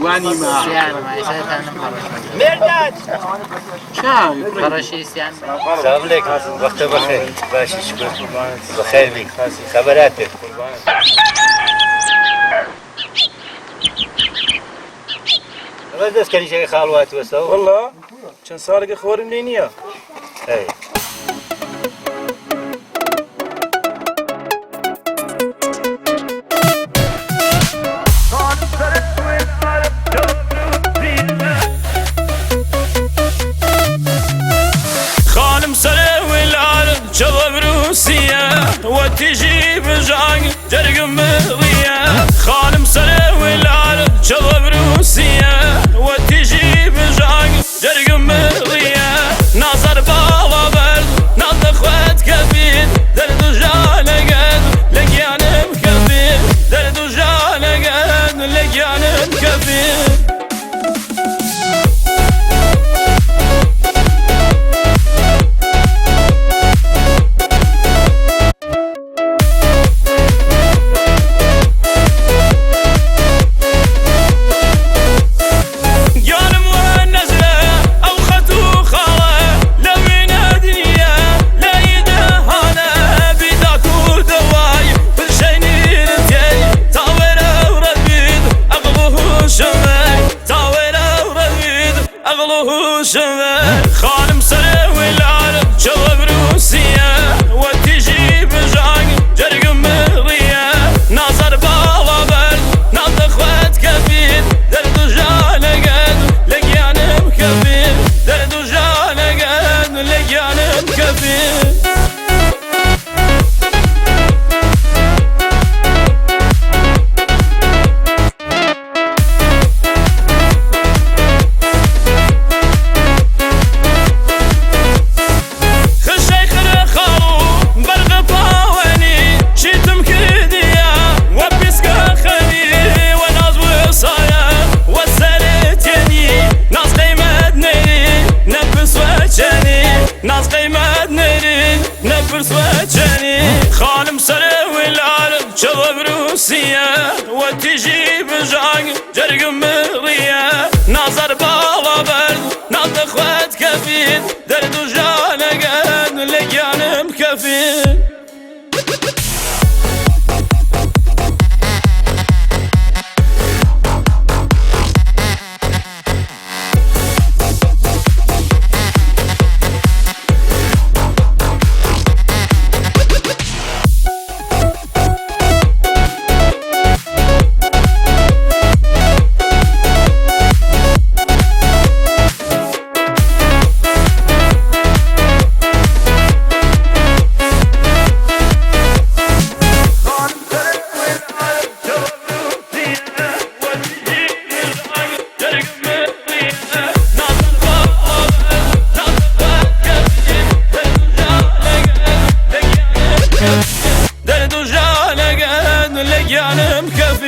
واني ما سيان ما يسأل عن مرداد شاي فرشي سيان السلام عليكم وقت بخير باشا شكرا بخير بك خبراتك دەست کەنی شەی خاڵوات وەسەوە والله چەند ساڵێکە خۆرم لێ نییە ئەی خانم سر والعالم شباب روسيا وتجيب جانج ترقم مغرية خانم سر والعالم شباب روسيا وتجيب جانج ترقم مغرية نظر بالا برد نظر خوات كبير درد وجانا قد لقيانا مكبير درد وجانا قد لقيانا مكبير خانم سر والعالم شباب روسيا وتجيب جانج ترقم مغرية نظر بالا برد نظر خوات كبير درد وجانا قد لقيانا مكبير درد وجانا قد لقيانا مكبير ناس قيمة نيرين نفرس وجهني خانم سر والعالم شباب روسيا وتجيب جانج ترقم مغرية نظر بالا برد نظر خوات كبير درد وجانا قد لقيانا مكفير درد وجانا قد لقيانا مكفي